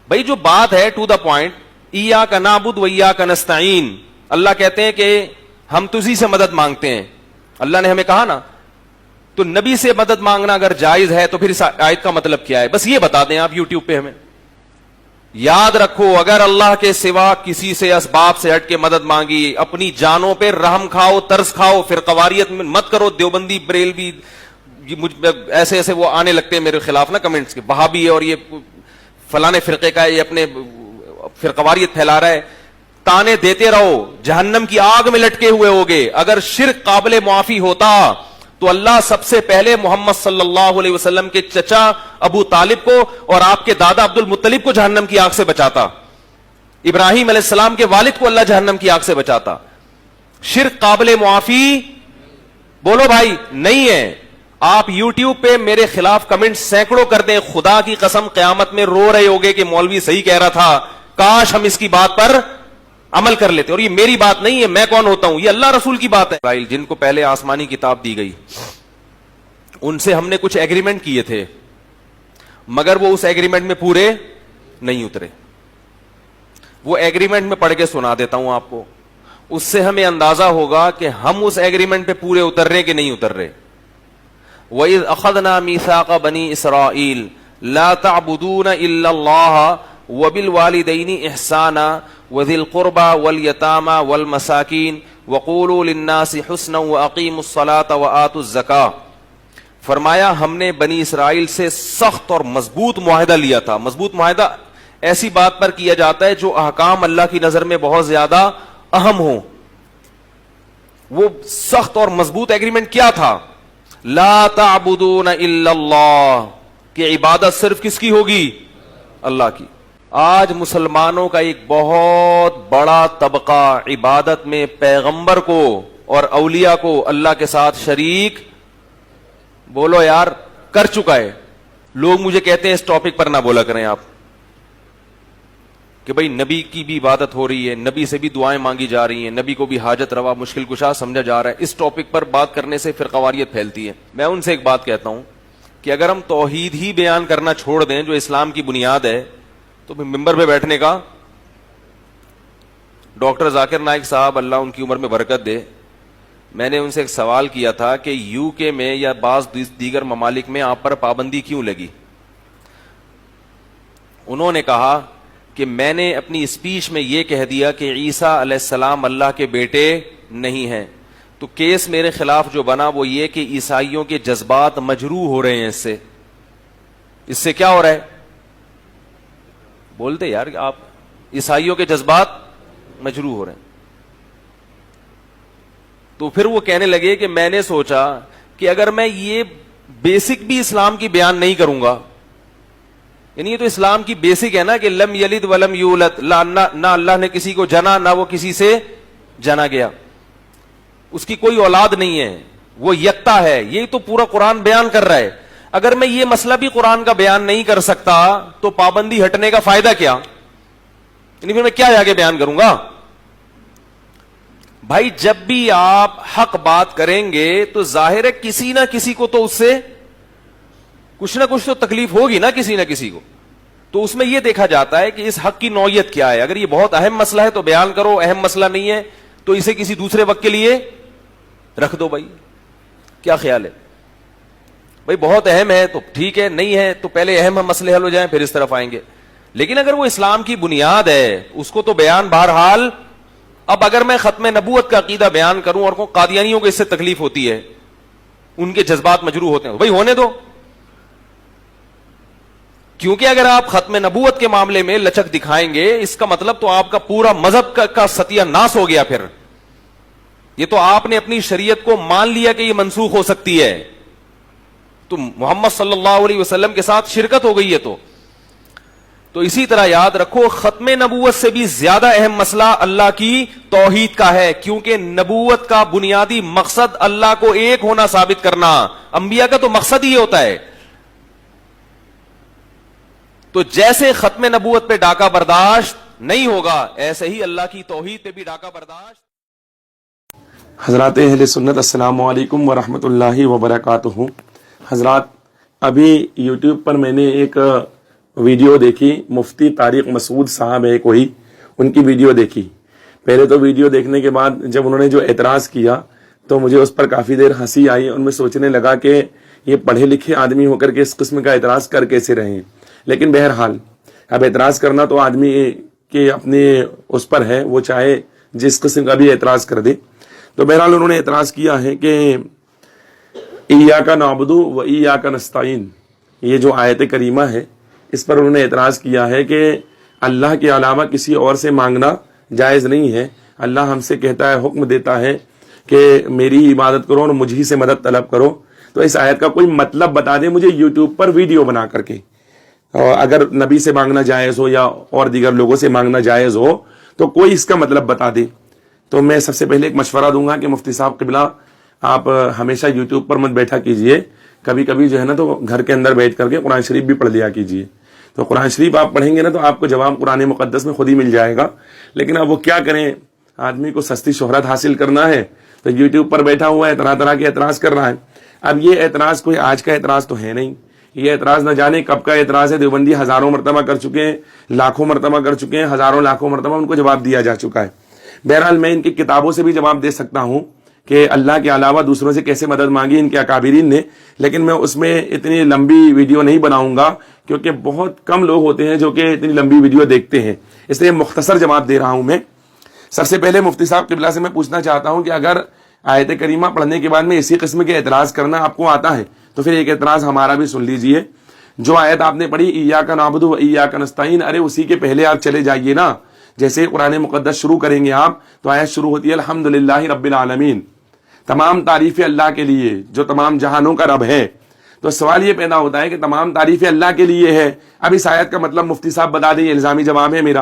بھائی جو بات ہے ٹو دا پوائنٹ، ایاک نعبد و ایاک نستعین، اللہ کہتے ہیں کہ ہم تجھی سے مدد مانگتے ہیں، اللہ نے ہمیں کہا نا، تو نبی سے مدد مانگنا اگر جائز ہے تو پھر اس آیت کا مطلب کیا ہے؟ بس یہ بتا دیں آپ یوٹیوب پہ ہمیں. یاد رکھو اگر اللہ کے سوا کسی سے اسباب سے ہٹ کے مدد مانگی، اپنی جانوں پہ رحم کھاؤ، ترس کھاؤ، پھر قواریت میں مت کرو. دیوبندی بریلوی ایسے ایسے وہ آنے لگتے ہیں میرے خلاف نا کمنٹس کے، وہابی ہے اور یہ فلانے فرقے کا ہے، یہ اپنے فرقواریت پھیلا رہا ہے. تانے دیتے رہو، جہنم کی آگ میں لٹکے ہوئے ہوگے. اگر شرک قابل معافی ہوتا تو اللہ سب سے پہلے محمد صلی اللہ علیہ وسلم کے چچا ابو طالب کو اور آپ کے دادا عبد المطلب کو جہنم کی آگ سے بچاتا. ابراہیم علیہ السلام کے والد کو اللہ جہنم کی آگ سے بچاتا. شرک قابل معافی بولو بھائی نہیں ہے. آپ یوٹیوب پہ میرے خلاف کمنٹ سینکڑوں کر دیں، خدا کی قسم قیامت میں رو رہے ہوگے کہ مولوی صحیح کہہ رہا تھا، کاش ہم اس کی بات پر عمل کر لیتے. اور یہ میری بات نہیں ہے، میں کون ہوتا ہوں، یہ اللہ رسول کی بات ہے. جن کو پہلے آسمانی کتاب دی گئی ان سے ہم نے کچھ ایگریمنٹ کیے تھے، مگر وہ اس ایگریمنٹ میں پورے نہیں اترے. وہ ایگریمنٹ میں پڑھ کے سنا دیتا ہوں آپ کو، اس سے ہمیں اندازہ ہوگا کہ ہم اس ایگریمنٹ پہ پورے اتر رہے کہ نہیں اتر رہے. وَإِذْ أَخَذْنَا مِيثَاقَ بَنِي إِسْرَائِيلَ لَا تَعْبُدُونَ إِلَّا اللَّهَ وَبِالْوَالِدَيْنِ إِحْسَانًا وَذِي الْقُرْبَى وَالْيَتَامَى وَالْمَسَاكِينِ وَقُولُوا لِلنَّاسِ حُسْنًا وَأَقِيمُوا الصَّلَاةَ وَآتُوا الزَّكَاةَ. فرمایا ہم نے بنی اسرائیل سے سخت اور مضبوط معاہدہ لیا تھا. مضبوط معاہدہ ایسی بات پر کیا جاتا ہے جو احکام اللہ کی نظر میں بہت زیادہ اہم ہوں. وہ سخت اور مضبوط ایگریمنٹ کیا تھا؟ لا تعبدون الا اللہ، کہ عبادت صرف کس کی ہوگی؟ اللہ کی. آج مسلمانوں کا ایک بہت بڑا طبقہ عبادت میں پیغمبر کو اور اولیاء کو اللہ کے ساتھ شریک بولو یار کر چکا ہے. لوگ مجھے کہتے ہیں اس ٹاپک پر نہ بولا کریں آپ، کہ بھئی نبی کی بھی عبادت ہو رہی ہے، نبی سے بھی دعائیں مانگی جا رہی ہیں، نبی کو بھی حاجت روا مشکل کشا سمجھا جا رہا ہے. اس ٹاپک پر بات کرنے سے فرقواریت پھیلتی ہے. میں ان سے ایک بات کہتا ہوں کہ اگر ہم توحید ہی بیان کرنا چھوڑ دیں جو اسلام کی بنیاد ہے، تو ممبر پہ بیٹھنے کا ڈاکٹر ذاکر نائک صاحب اللہ ان کی عمر میں برکت دے، میں نے ان سے ایک سوال کیا تھا کہ یو کے میں یا بعض دیگر ممالک میں آپ پر پابندی کیوں لگی؟ انہوں نے کہا کہ میں نے اپنی اسپیچ میں یہ کہہ دیا کہ عیسیٰ علیہ السلام اللہ کے بیٹے نہیں ہیں. تو کیس میرے خلاف جو بنا وہ یہ کہ عیسائیوں کے جذبات مجروح ہو رہے ہیں. اس سے کیا ہو رہا ہے؟ بولتے یار آپ، عیسائیوں کے جذبات مجروح ہو رہے ہیں. تو پھر وہ کہنے لگے کہ میں نے سوچا کہ اگر میں یہ بیسک بھی اسلام کی بیان نہیں کروں گا، یعنی یہ تو اسلام کی بیسک ہے نا کہ لم یلد ولم یولد، نہ اللہ نے کسی کو جنا نہ وہ کسی سے جنا گیا، اس کی کوئی اولاد نہیں ہے، وہ یکتا ہے. یہی تو پورا قرآن بیان کر رہا ہے. اگر میں یہ مسئلہ بھی قرآن کا بیان نہیں کر سکتا تو پابندی ہٹنے کا فائدہ کیا؟ یعنی پھر میں کیا آگے بیان کروں گا؟ بھائی جب بھی آپ حق بات کریں گے تو ظاہر ہے کسی نہ کسی کو تو اس سے کچھ نہ کچھ تو تکلیف ہوگی نا کسی نہ کسی کو. تو اس میں یہ دیکھا جاتا ہے کہ اس حق کی نوعیت کیا ہے. اگر یہ بہت اہم مسئلہ ہے تو بیان کرو، اہم مسئلہ نہیں ہے تو اسے کسی دوسرے وقت کے لیے رکھ دو. بھائی کیا خیال ہے؟ بھائی بہت اہم ہے تو ٹھیک ہے، نہیں ہے تو پہلے اہم مسئلے حل ہو جائیں پھر اس طرف آئیں گے. لیکن اگر وہ اسلام کی بنیاد ہے اس کو تو بیان بہرحال. اب اگر میں ختم نبوت کا عقیدہ بیان کروں اور قادیانیوں کو اس سے تکلیف ہوتی ہے، ان کے جذبات مجروح ہوتے ہیں، بھائی ہونے دو. کیونکہ اگر آپ ختم نبوت کے معاملے میں لچک دکھائیں گے اس کا مطلب تو آپ کا پورا مذہب کا ستیہ ناس ہو گیا. پھر یہ تو آپ نے اپنی شریعت کو مان لیا کہ یہ منسوخ ہو سکتی ہے، تو محمد صلی اللہ علیہ وسلم کے ساتھ شرکت ہو گئی ہے. تو اسی طرح یاد رکھو ختم نبوت سے بھی زیادہ اہم مسئلہ اللہ کی توحید کا ہے، کیونکہ نبوت کا بنیادی مقصد اللہ کو ایک ہونا ثابت کرنا. انبیاء کا تو مقصد ہی ہوتا ہے. تو جیسے ختم نبوت پہ ڈاکہ برداشت نہیں ہوگا ایسے ہی اللہ کی توحید پہ بھی ڈاکہ برداشت. حضرات اہل سنت السلام علیکم ورحمۃ اللہ وبرکاتہ. حضرات ابھی یوٹیوب پر میں نے ایک वीडियो देखी, मुफ्ती तारिक मसूद साहब है कोई, उनकी वीडियो देखी। पहले तो वीडियो देखने के बाद जब उन्होंने जो एतराज़ किया तो मुझे उस पर काफ़ी देर हंसी आई और मैं सोचने लगा कि ये पढ़े लिखे आदमी होकर के इस किस्म का एतराज़ कर कैसे रहे हैं। लेकिन बहरहाल अब एतराज़ करना तो आदमी के अपने उस पर है, वो चाहे जिस किस्म का भी एतराज़ कर दे। तो बहरहाल उन्होंने एतराज़ किया है कि इय्याका नअबुदु व इय्याका नस्तईन, ये जो आयत करीमा है इस पर उन्होंने एतराज़ किया है कि अल्लाह के अलावा किसी और से मांगना जायज़ नहीं है। अल्लाह हमसे कहता है, हुक्म देता है कि मेरी इबादत करो और मुझी से मदद तलब करो। तो इस आयत का कोई मतलब बता दे मुझे यूट्यूब पर वीडियो बना करके। और अगर नबी से मांगना जायज़ हो या और दीगर लोगों से मांगना जायज़ हो तो कोई इसका मतलब बता दे। तो मैं सबसे पहले एक मशवरा दूंगा कि मुफ्ती साहब क़िबला, आप हमेशा यूट्यूब पर मत बैठा कीजिए, कभी कभी जो है ना तो घर के अंदर बैठ करके कुरान शरीफ भी पढ़ लिया कीजिए। तो कुरान शरीफ आप पढ़ेंगे ना तो आपको जवाब कुरान मुक़द्दस में खुद ही मिल जाएगा। लेकिन अब वो क्या करें, आदमी को सस्ती शोहरत हासिल करना है तो यूट्यूब पर बैठा हुआ है, तरह तरह के एतराज़ कर रहा है। अब ये एतराज़ कोई आज का एतराज़ तो है नहीं, ये एतराज़ न जाने कब का एतराज़ है। देवबंदी हज़ारों मरतबा कर चुके हैं, लाखों मरतबा कर चुके हैं, हज़ारों लाखों मरतबा उनको जवाब दिया जा चुका है। बहरहाल मैं इनकी किताबों से भी जवाब दे सकता हूँ कि अल्लाह के अलावा दूसरों से कैसे मदद मांगी इनके अकाबिरीन ने, लेकिन मैं उसमें इतनी लंबी वीडियो नहीं बनाऊंगा क्योंकि बहुत कम लोग होते हैं जो कि इतनी लंबी वीडियो देखते हैं, इसलिए मुख्तसर जवाब दे रहा हूं मैं। सबसे पहले मुफ्ती साहब क़िबला से मैं पूछना चाहता हूं कि अगर आयत करीमा पढ़ने के बाद में इसी किस्म के एतराज़ करना आपको आता है तो फिर एक एतराज़ हमारा भी सुन लीजिए। जो आयत आपने पढ़ी इय्याका नअबुदु व इय्याका नस्तईन, अरे उसी के पहले आप चले जाइए ना। जैसे कुरान मुक़द्दस शुरू करेंगे आप तो आयत शुरू होती है अल्हम्दुलिल्लाहि रब्बिल आलमीन, तमाम तारीफ़ें अल्लाह के लिए जो तमाम जहानों का रब है। तो सवाल ये पैदा होता है कि तमाम तारीफ़ें अल्लाह के लिए है, अब इस आयत का मतलब मुफ्ती साहब बता दें, इल्ज़ामी जवाब है मेरा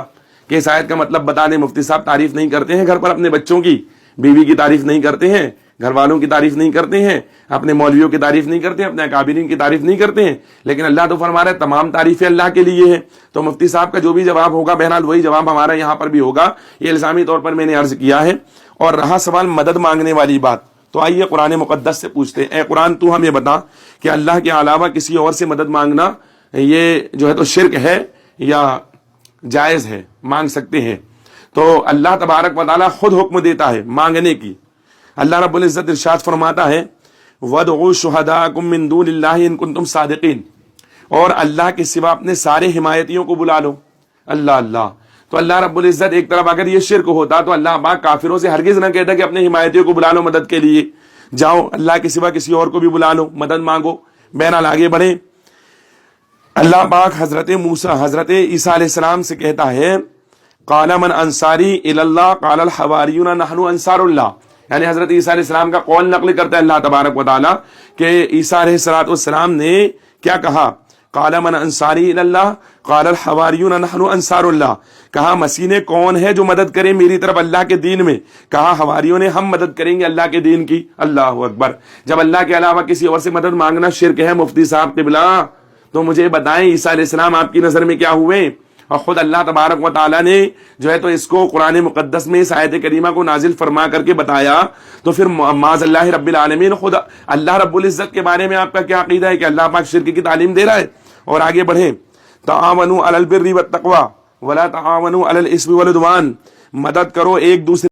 कि इस आयत का मतलब बता दें। मुफ्ती साहब तारीफ़ नहीं करते हैं घर पर, अपने बच्चों की, बीवी की तारीफ़ नहीं करते हैं, घर वालों की तारीफ़ नहीं करते हैं, अपने मौलवियों की तारीफ़ नहीं करते हैं, अपने अकाबिरीन की तारीफ़ नहीं करते हैं, लेकिन अल्लाह तो फरमा रहा है तमाम तारीफ़ें अल्लाह के लिए है। तो मुफ्ती साहब का जो भी जवाब होगा बहरहाल वही जवाब हमारा यहाँ पर भी होगा, ये इल्ज़ामी तौर पर मैंने अर्ज़ किया है। और रहा सवाल मदद मांगने वाली बात, तो आइए कुरान मुक़द्दस से पूछते हैं, ए कुरान तू हमें बता कि अल्लाह के अलावा किसी और से मदद मांगना ये जो है तो शिर्क है या जायज़ है, मांग सकते हैं। तो अल्लाह तबारक व तआला खुद हुक्म देता है मांगने की। अल्लाह रब्बुल इज़्ज़त इरशाद फरमाता है वदउ शुहदाकुम मिन दूनिल्लाहि इन कुंतुम सादिकीन, और अल्लाह के सिवा अपने सारे हिमायतियों को बुला लो। अल्लाह अल्लाह, तो अल्लाह रब्बुल इज़्ज़त एक तरफ अगर ये शिर्क होता तो अल्लाह पाक काफिरों से हरगिज़ न कहता कि अपने हिमायतियों को बुला लो मदद के लिए, जाओ अल्लाह के सिवा किसी और को भी बुला लो, मदद मांगो। बहरहाल आगे बढ़े, अल्लाह पाक हजरत ईसा अलैहिस्सलाम से कहता है क़ाला मन अंसारी इलल्लाह क़ालल हवारियूना नहनु अंसारुल्लाह, यानी हजरत ईसा अलैहिस्सलाम का कौल नकल करता है अल्लाह तबारक व तआला कि ईसा अलैहिस्सलाम ने क्या कहा, क़ाला मन अंसारी इलल्लाह क़ालल हवारियूना नहनु अंसारुल्लाह, कहा मसीह ने कौन है जो मदद करे मेरी तरफ अल्लाह के दीन में, कहा हवारियों ने हम मदद करेंगे अल्लाह के दीन की। अल्लाहु अकबर। जब अल्लाह के अलावा किसी और से मदद मांगना शिर्क है मुफ्ती साहब क़िबला, तो मुझे बताएं ईसा अलैहिस्सलाम आपकी नजर में क्या हुए? और खुद अल्लाह तबारक व तआला ने जो है तो इसको कुरान मुक़द्दस में इस आयत करीमा को नाजिल फरमा करके बताया, तो फिर माज़अल्लाहि रब्बिल आलमीन खुद अल्लाह रब्बुल इज़्ज़त के बारे में आपका क्या अकीदा है कि अल्लाह पाक शिर्क की तालीम दे रहा है? और आगे बढ़े, तआवनु अलल बिर्रि वत तक़वा वला तआवनु अलल इस्मि वल उद्वान, मदद करो एक दूसरे